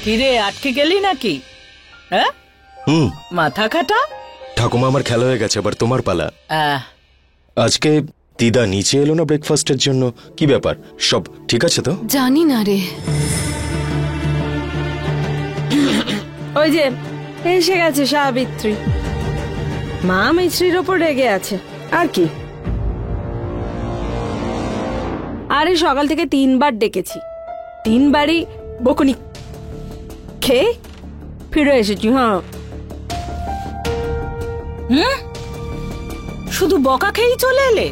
কিরে আটকে গেলি নাকি? হ্যাঁ মাথা কাটা। ঠাকুমা আমার খেলা হয়ে গেছে, এবার তোমার পালা। আজকে দিদা নিচে এলো না ব্রেকফাস্টের জন্য, কি ব্যাপার? সব ঠিক আছে তো? জানি না রে। ওই যে এসে গেছে সাবিত্রী, মা মিছরির ওপর রেগে আছে আর কি। আরে সকাল থেকে 3 বার ডেকেছি, 3 বারই বকুনি খেয়ে ফিরে এসেছি। হ্যাঁ শুধু বকা খেয়েই চলে এলে?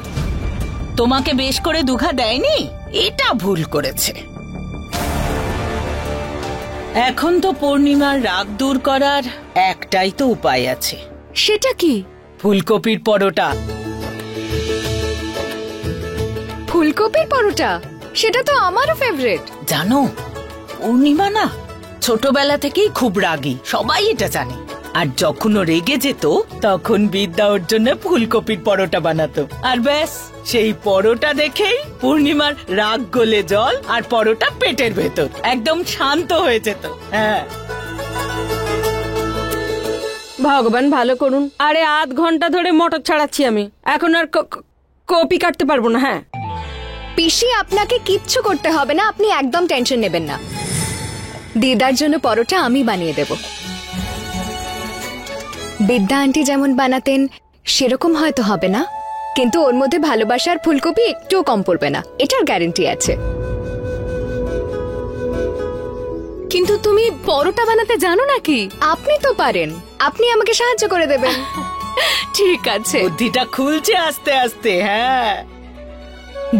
তোমাকে বেশ করে দুঘা দেয়নি? এটা ভুল করেছে। এখন তো পূর্ণিমার রাগ দূর করার একটাই তো উপায় আছে। সেটা কি? ফুলকপির পরোটা। ফুলকপির পরোটা? সেটা তো আমারও ফেভারিট। জানো পূর্ণিমা না ছোটবেলা থেকেই খুব রাগী, সবাই এটা জানে। আর যখন ও রেগে যেত তখন বিদ্যা ওর জন্য ফুলকপির পরোটা বানাতো, আর ব্যাস সেই পরোটা দেখেই পূর্ণিমার রাগ গলে জল আর পরোটা পেটের ভেতর একদম শান্ত হয়ে যেত। হ্যাঁ ভগবান ভালো করুন। আরে 8 ঘন্টা ধরে মটর ছাড়াচ্ছি আমি, এখন আর কপি কাটতে পারবো না। হ্যাঁ পিসি, আপনাকে কিচ্ছু করতে হবে না, আপনি একদম টেনশন নেবেন না। দিদার জন্য পরোটা আমি বানিয়ে দেব। বিদ্যা আন্টি যেমন বানাতেন সেরকম হয়তো হবে না, কিন্তু ওর মধ্যে ভালোবাসার ফুলকপি একটুও কম পড়বে না, এটার গ্যারান্টি আছে। কিন্তু তুমি পরোটা বানাতে জানো নাকি? আপনি তো পারেন, আপনি আমাকে সাহায্য করে দেবেন। ঠিক আছে। বুদ্ধিটা খুলছে আস্তে আস্তে। হ্যাঁ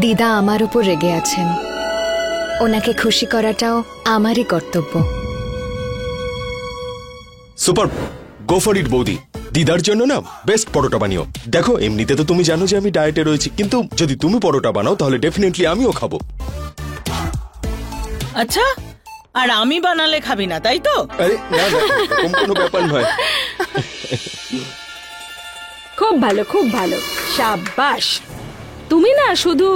দিদা আমার উপর রেগে আছেন, ওনাকে খুশি করাটাও আমারই কর্তব্য। সুপার, গো ফর ইট বৌদি। দিদার জন্য না বেস্ট পরোটা বানিও। দেখো এমনিতে তো তুমি জানো যে আমি ডায়েটে রয়েছি, কিন্তু যদি তুমি পরোটা বানাও তাহলে ডেফিনেটলি আমিও খাবো। আচ্ছা, আর আমি বানালে খাবি না তাই তো? আরে না না, এরকম কোনো ব্যাপার নয়। খুব ভালো, খুব ভালো, সাবাস। তুমি না শুধু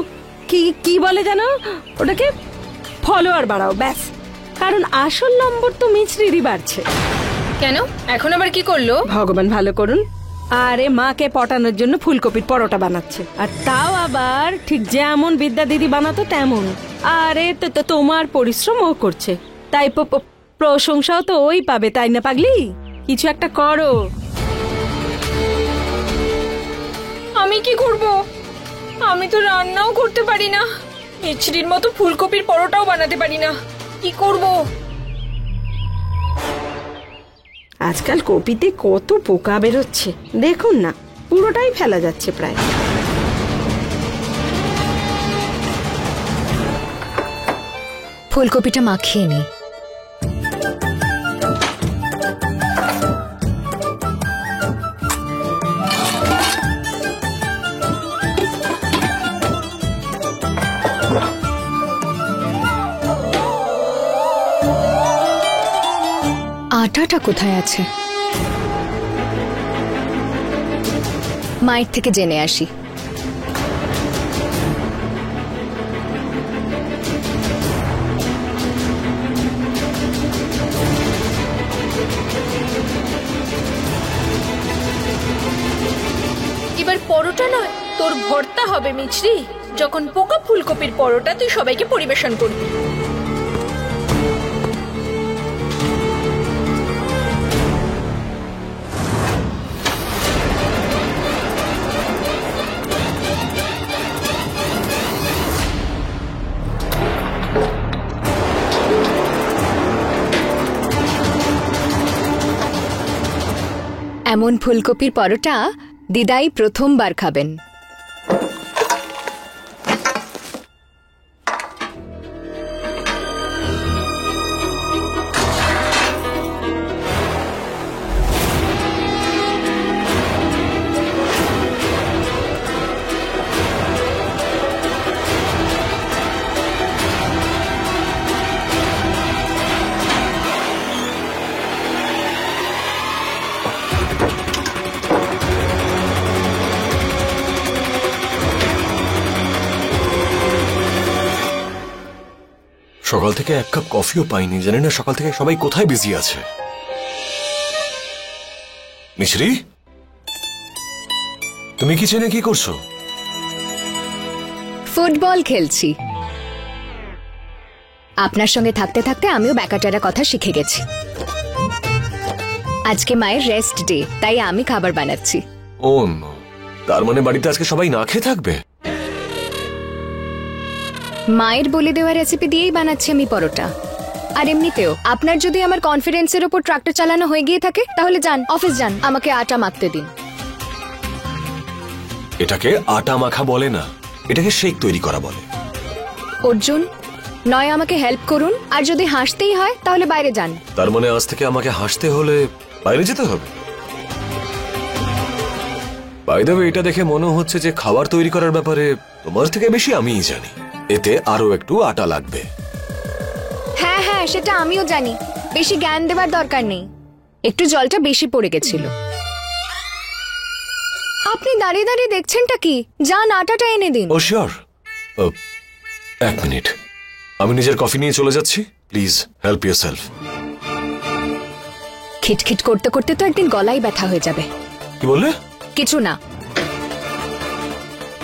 কি বলে জানো ওটাকে, ফলোয়ার বাড়াও ব্যাস, কারণ আসল নম্বর তো মিছরিরই বাড়ছে। কেন? এখন আবার কি করলো? ভগবান ভালো করুন। আরে মাকে পটানোর জন্য ফুলকপির পরোটা বানাচ্ছে, আর তাও আবার ঠিক যেমন বিদ্যা দিদি বানাতো তেমন। আরে তো তোমার পরিশ্রমও করছে, তাই প্রশংসাও তো ওই পাবে, তাই না পাগলি? কিছু একটা করো। আমি কি করব? আমি তো রান্নাও করতে পারি না, মিছরির মতো ফুলকপির পরোটাও বানাতে পারি না, কি করব? আজকাল কপিতে কত পোকা বেরোচ্ছে দেখুন না, পুরোটাই ফেলা যাচ্ছে প্রায়। ফুলকপিটা মাখিয়ে নি। আটাটা কোথায় আছে? মায়ের থেকে জেনে আসি। এবার পরোটা নয়, তোর ভর্তা হবে মিছরি। যখন পোকা ফুলকপির পরোটা তুই সবাইকে পরিবেশন করবি। এমন ফুলকপির পরোটা দিদাই প্রথমবার খাবেন। সকাল থেকে এক কাপ কফিও পাইনি, জানি না সকাল থেকে সবাই কোথায় বিজি আছে। মিশ্রি, তুমি কিচেনে কি করছো? ফুটবল খেলছি। আপনার সঙ্গে থাকতে থাকতে আমিও ব্যাকাটারা কথা শিখে গেছি। আজকে মায়ের রেস্ট ডে, তাই আমি খাবার বানাচ্ছি। ও নো, তার মানে বাড়িতে আজকে সবাই না খেয়ে থাকবে? মায়ের বলে দেওয়া রেসিপি দিয়েই বানাচ্ছি আমি পরোটা। আর এমনিতেও আপনার যদি আমার কনফিডেন্সের উপর ট্রাক্টর চালানো হয়ে গিয়ে থাকে তাহলে যান, অফিস যান, আমাকে আটা মাখতে দিন। এটাকে আটা মাখা বলে না, এটাকে শেক তৈরি করা বলে। অর্জুন, নয় আমাকে হেল্প করুন, আর যদি হাসতেই হয় তাহলে বাইরে যান। তার মানে আজ থেকে আমাকে হাসতে হলে বাইরে যেতে হবে? বাই দ্য ওয়ে, এটা দেখে মনে হচ্ছে যে খাবার তৈরি করার ব্যাপারে তোমার থেকে বেশি আমিই জানি। এতে আরো একটু আটা লাগবে। হ্যাঁ হ্যাঁ, সেটা আমিও জানি, বেশি জ্ঞান দেবার দরকার নেই। একটু জলটা বেশি পড়ে গেছিল। আপনি দাঁড়িয়ে দাঁড়িয়ে দেখছেনটা কি? যান, আটাটা এনে দিন। ও শিওর। এক মিনিট, আমি নিজের কফি নিয়ে চলে যাচ্ছি। Please help yourself. খিটখিট করতে করতে তো একদিন গলায় ব্যথা হয়ে যাবে। কি বললে? কিছু না।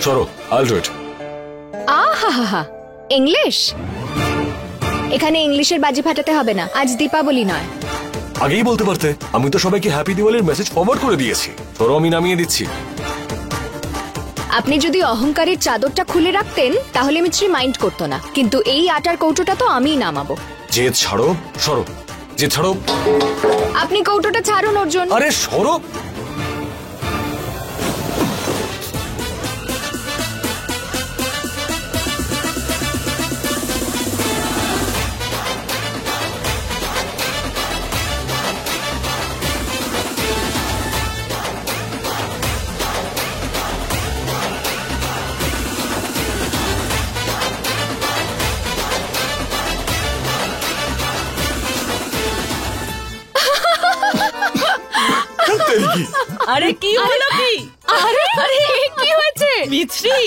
সরো, আইল ডু ইট। আহা, ইংলিশ? এখানে ইংলিশের বাজি ফাটাতে হবে না, আজ দীপাবলি নয়। আগেই বলতে পারতে, আমি তো সবাইকে হ্যাপি দিওয়ালির মেসেজ ফরওয়ার্ড করে দিয়েছি। সরো, আমি নামিয়ে দিচ্ছি। আপনি যদি অহংকারের চাদরটা খুলে রাখতেন তাহলে মিছরি মাইন্ড করতো না, কিন্তু এই আটার কৌটোটা তো আমিই নামাবো। জেদ ছাড়ো, সরো, জেদ ছাড়ো। আপনি কৌটোটা ছাড়ুন অর্জুন। আরে সরো। আরে কি হলো কি? আরে আরে, কি হয়েছে? মিছরি,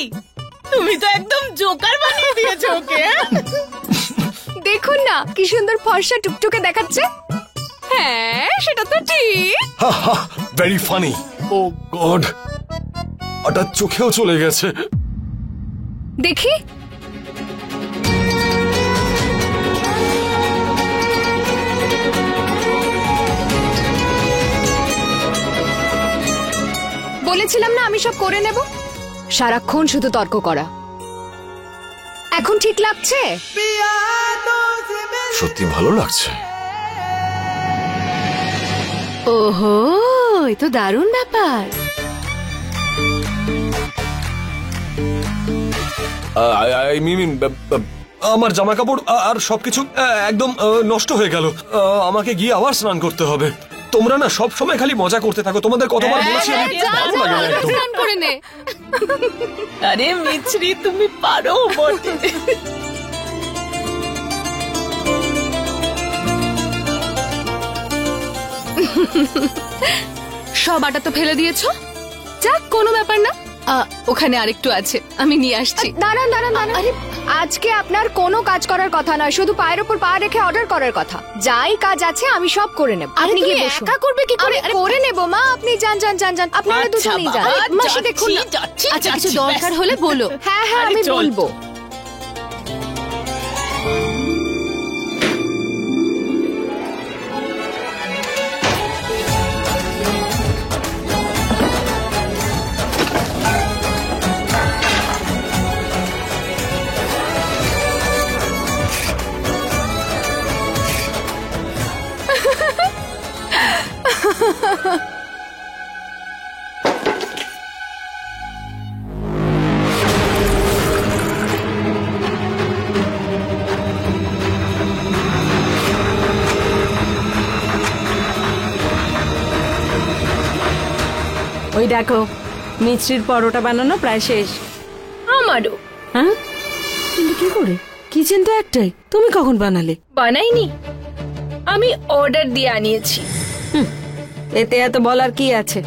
তুমি তো একদম জোকার বানিয়ে দিয়েছো ওকে। দেখুন না কি সুন্দর ফর্সা টুকটুকে দেখাচ্ছে। হ্যাঁ, সেটা তো ঠিক। Very funny. ও গড, আটা চোখেও চলে গেছে। দেখি। বলেছিলাম না আমি সব করে নেব। সারাক্ষণ শুধু তর্ক করা। এখন ঠিক লাগছে? সত্যি ভালো লাগছে। ওহো, এ তো দারুণ ব্যাপার। আমার জামা কাপড় আর সবকিছু একদম নষ্ট হয়ে গেল। আমাকে গিয়ে আবার স্নান করতে হবে। তোমরা না সব সময় খালি মজা করতে থাকো। তোমাদের কতবার বলেছি আমি, ভালো লাগে না একদম। স্নান করে নে। আরে মিছরি, তুমি পারো বটে। সব আটা তো ফেলে দিয়েছো? যাক, কোনো ব্যাপার না। ওখানে আরেকটু আছে, আমি নিয়ে আসছি। দাঁড়ান দাঁড়ান দাঁড়ান। আরে, আজকে আপনার কোনো কাজ করার কথা নয়, শুধু পায়ের উপর পা রেখে অর্ডার করার কথা। যাই কাজ আছে আমি সব করে নেব। আপনি কি একা করবে কি করে? করে নেব মা, আপনি যান যান যান যান, আপনারা দুজনেই যান। মাসি দেখুন না। আচ্ছা, কিছু দরকার হলে বলো। হ্যাঁ হ্যাঁ, আমি বলবো। ওই দেখো, মিছরির পরোটা বানানো প্রায় শেষ। আমারও। হ্যাঁ, কিন্তু কি করে? কিচেন তো একটাই, তুমি কখন বানালে? বানাইনি, আমি অর্ডার দিয়ে আনিয়েছি। এতে এত বলার কি আছে?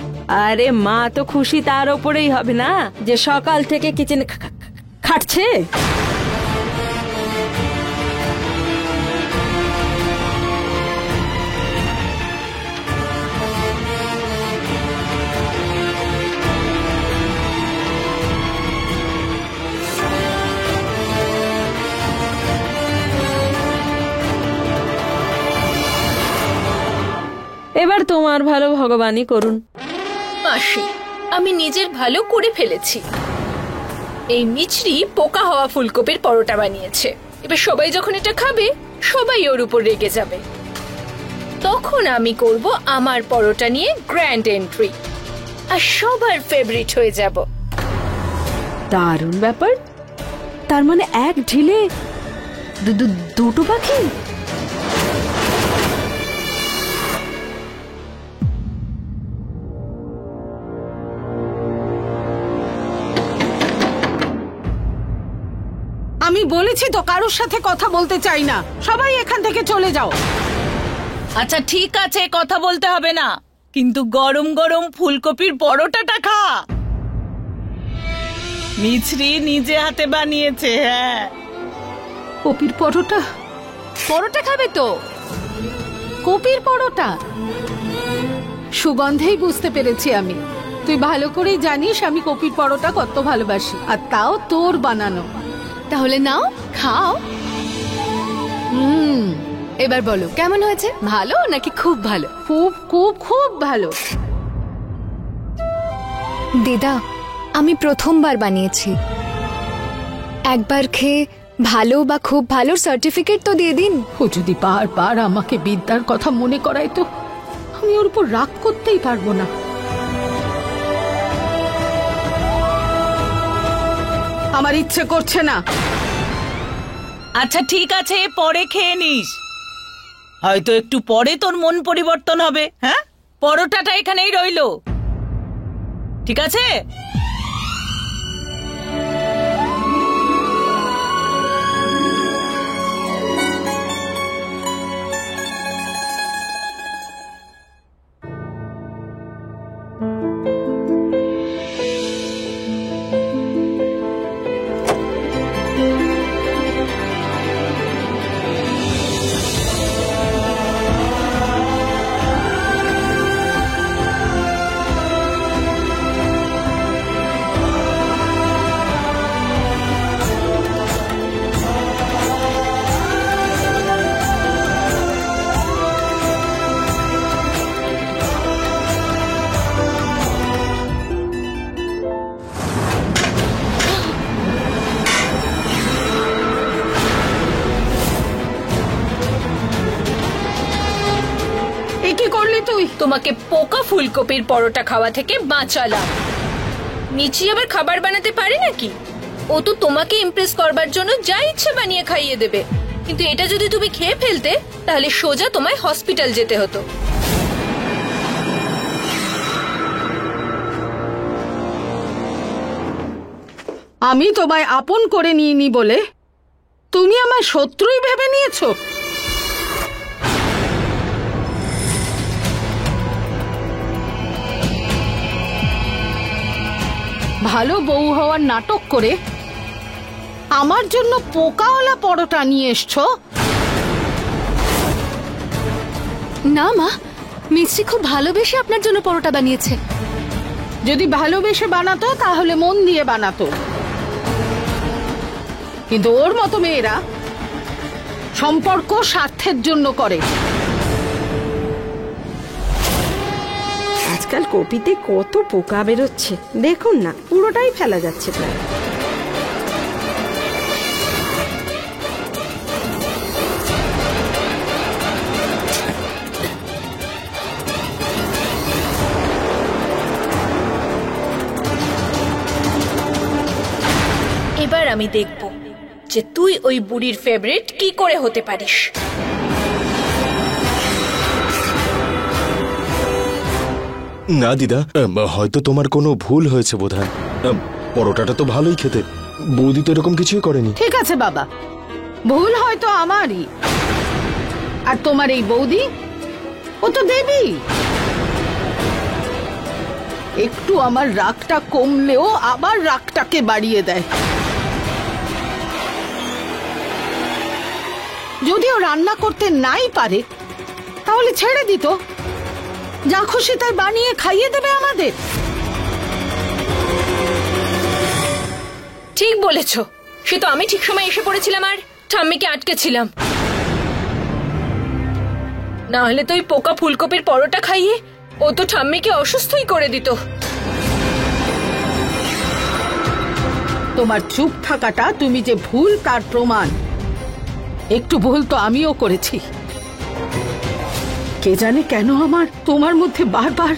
আরে মা তো খুশি তার ওপরেই হবে না, যে সকাল থেকে কিচেনে খাটছে। তোমার ভালো ভগবানই করুন। মাসি, আমি নিজের ভালো করে ফেলেছি। এই মিছরি পোকা হওয়া ফুলকপির পরোটা বানিয়েছে। এবার সবাই যখন এটা খাবে, সবাই ওর উপর রেগে যাবে। তখন আমি করব আমার পরোটা নিয়ে গ্র্যান্ড এন্ট্রি, আর সবার ফেভারিট হয়ে যাব। দারুণ ব্যাপার। তার মানে এক ঢিলে দুটো পাখি। আমি বলেছি তো কারোর সাথে কথা বলতে চাই না, সবাই এখান থেকে চলে যাও। আচ্ছা ঠিক আছে, কথা বলতে হবে না, কিন্তু গরম গরম ফুলকপির পরোটাটা খা। মিছরি নিজে হাতে বানিয়েছে। হ্যাঁ, কপির পরোটা? পরোটা খাবে তো? কপির পরোটা? সুগন্ধেই বুঝতে পেরেছি আমি। তুই ভালো করেই জানিস আমি কপির পরোটা কত ভালোবাসি, আর তাও তোর বানানো। তাহলে নাও, খাও। এবার বলো কেমন হয়েছে, ভালো নাকি খুব ভালো? খুব খুব খুব ভালো। দিদা, আমি প্রথমবার বানিয়েছি। একবার খেয়ে ভালো বা খুব ভালোর সার্টিফিকেট তো দিয়ে দিন। ও যদি বারবার আমাকে বিদ্যার কথা মনে করায় তো আমি ওর উপর রাগ করতেই পারবো না। আমার ইচ্ছে করছে না। আচ্ছা ঠিক আছে, পরে খেয়ে নিস, হয়তো একটু পরে তোর মন পরিবর্তন হবে। হ্যাঁ, পরোটাটা এখানেই রইলো, ঠিক আছে? তোমাকে পোকা ফুলকপির পরোটা খাওয়া থেকে বাঁচালাম। মিচি আবার খাবার বানাতে পারে নাকি? ও তো তোমাকে ইমপ্রেস করবার জন্য যা ইচ্ছে বানিয়ে খাইয়ে দেবে, কিন্তু এটা যদি তুমি খেয়ে ফেলতে তাহলে সোজা তোমায় হসপিটাল যেতে হতো। আমি তোমায় আপন করে নিইনি বলে তুমি আমার শত্রুই ভেবে নিয়েছো? ভালো বউ হওয়ার নাটক করে আমার জন্য পোকাওয়ালা পরোটা নিয়ে এসছো? না মা, মিছরি খুব ভালোবেসে আপনার জন্য পরোটা বানিয়েছে। যদি ভালোবেসে বানাতো তাহলে মন দিয়ে বানাতো, কিন্তু ওর মতো মেয়েরা সম্পর্ক স্বার্থের জন্য করে। আজকাল কপিতে কত পোকা বেরোচ্ছে, দেখুন না, পুরোটাই ফেলা যাচ্ছে প্রায়। এবার আমি দেখব যে তুই ওই বুড়ির ফেভারিট কি করে হতে পারিস। না দিদা, হয়তো তোমার কোনো ভুল হয়েছে বোধহয়। পরোটাটা তো ভালোই খেতে, বৌদি তো এরকম কিছুই করেনি। ঠিক আছে বাবা, ভুল হয়তো আমারই, আর তোমার এই বৌদি ও তো দেবী। একটু আমার রাগটা কমলেও আবার রাগটাকে বাড়িয়ে দেয়। যদিও রান্না করতে নাই পারে তাহলে ছেড়ে দিত, যা খুশি তাই বানিয়ে খাইয়ে দেবে আমাদের। ঠিক বলেছ, সে তো আমি ঠিক সময় এসে পড়েছিলাম আর ঠাম্মিকে আটকে ছিলাম। না হলে তো ওই পোকা ফুলকপির পরোটা খাইয়ে ও তো ঠাম্মিকে অসুস্থই করে দিত। তোমার চুপ থাকাটা তুমি যে ভুল তার প্রমাণ। একটু ভুল তো আমিও করেছি। কে জানে কেন আমার তোমার মধ্যে বারবার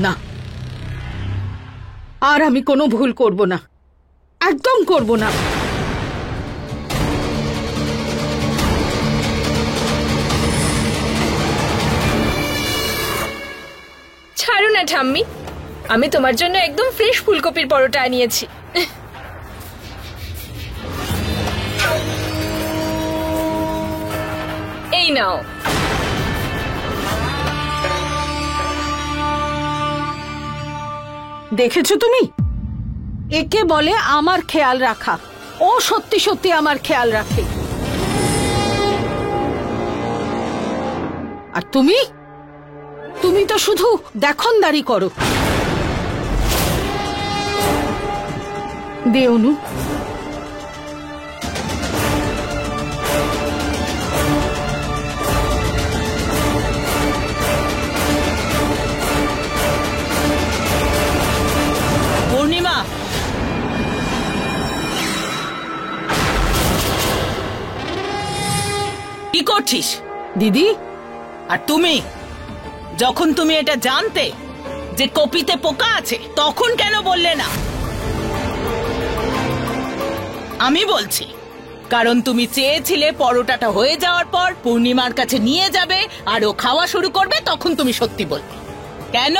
না, আর আমি কোনো ভুল করব না, একদম করব না। ছাড়ো না ঠাম্মি, আমি তোমার জন্য একদম ফ্রেশ ফুলকপির পরোটা আনিয়েছি। এই নাও। দেখেছো তুমি, একে বলে আমার খেয়াল রাখা। ও সত্যি সত্যি আমার খেয়াল রাখে। আর তুমি তুমি তো শুধু দেখনদারি করো। দে অনু। পূর্ণিমা, কি করছিস দিদি? আর তুমি যখন তুমি এটা জানতে যে কপিতে পোকা আছে তখন কেন বললে না? আমি বলছি কারণ তুমি চেয়েছিলে পরোটাটা হয়ে যাওয়ার পর পূর্ণিমার কাছে নিয়ে যাবে আর ও খাওয়া শুরু করবে, তখন তুমি সত্যি বলবে। কেন?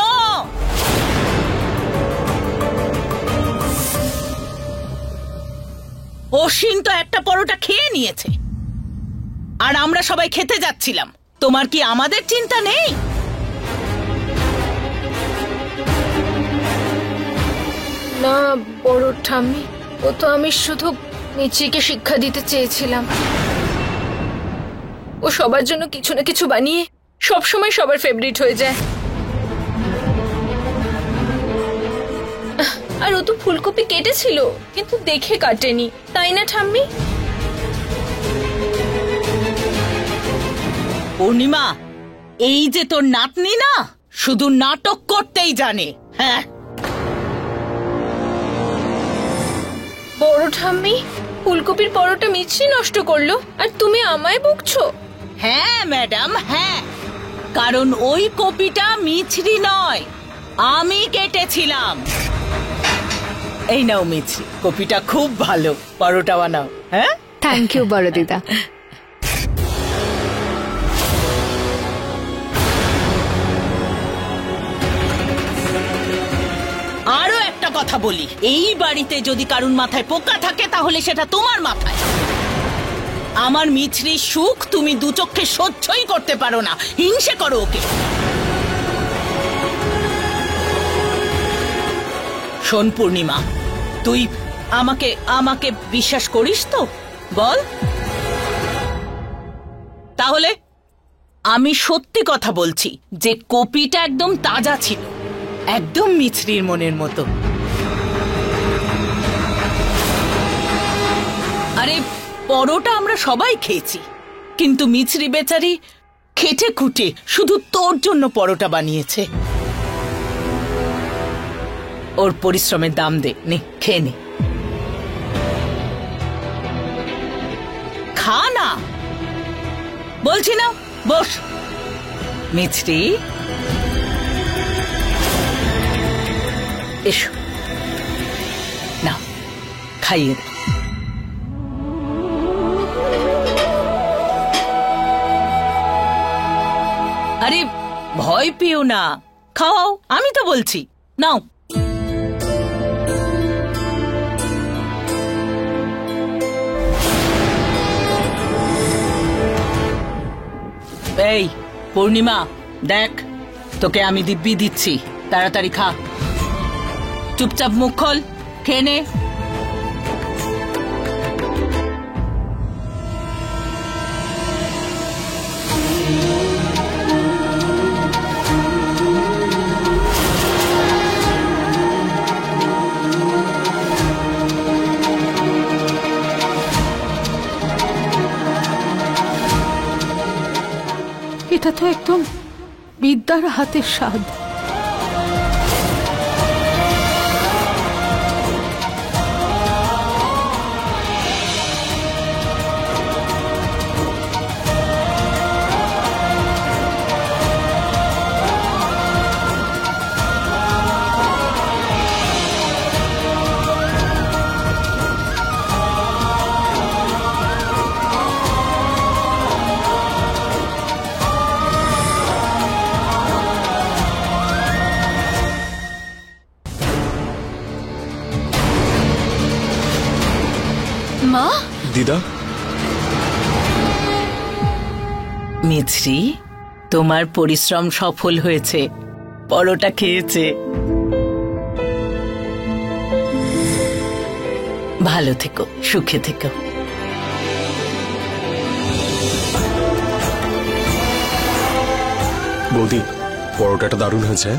অশ্বিন তো একটা পরোটা খেয়ে নিয়েছে আর আমরা সবাই খেতে যাচ্ছিলাম। তোমার কি আমাদের চিন্তা নেই? না বড় ঠাম্মি, ও তো আমি শুধু মিচিকে শিক্ষা দিতে চেয়েছিলাম। ও সবার জন্য কিছু না কিছু বানিয়ে সব সময় সবার ফেভারিট হয়ে যায়। আর ও তো ফুলকপি কেটেছিল কিন্তু দেখে কাটেনি, তাই না ঠাম্মি? পূর্ণিমা, এই যে তোর নাতনি না, শুধু নাটক করতেই জানে। হ্যাঁ, বড় ঠাম্মি, ফুলকপির পরোটা মিছরি নষ্ট করলো আর তুমি আমায় বকছো? হ্যাঁ ম্যাডাম, হ্যাঁ, কারণ ওই কপিটা মিছরি নয়, আমি কেটেছিলাম। এই নাও মিছরি, কপিটা খুব ভালো, পরোটা বানাও। হ্যাঁ, থ্যাংক ইউ বড় দিদা। আরো একটা কথা বলি, এই বাড়িতে যদি কারুর মাথায় পোকা থাকে তাহলে সেটা তোমার মাথায়। আমার মিছরির সুখ তুমি দু চোখে সহ্যই করতে পারো না, হিংসে করো ওকে। শোন পূর্ণিমা, তুই আমাকে আমাকে বিশ্বাস করিস তো? বল তাহলে। আমি সত্যি কথা বলছি যে কপিটা একদম তাজা ছিল, একদম মিছরির মনের মতো। আরে পরোটা আমরা সবাই খেয়েছি, কিন্তু মিছরি বেচারি খেটে খুঁটে শুধু তোর জন্য পরোটা বানিয়েছে। ওর পরিশ্রমের দাম দে, নে খেয়ে নে। খা না বলছি না, বস। মিছরি এসো না, খাইয়ে দাও। আরে ভয় পেও না, খাওয়াও, আমি তো বলছি, নাও। এই পূর্ণিমা, দেখ তোকে আমি দিব্যি দিচ্ছি, তাড়াতাড়ি খা। চুপচাপ মুখ খোল, খেয়ে নে। এটা তো একদম বিদ্যার হাতের স্বাদ। মা, দিদা, মিছরি, তোমার পরিশ্রম সফল হয়েছে, পরোটা খেয়েছে। ভালো থেকো, সুখে থেকো। বৌদি, পরোটাটা দারুণ হয়েছে।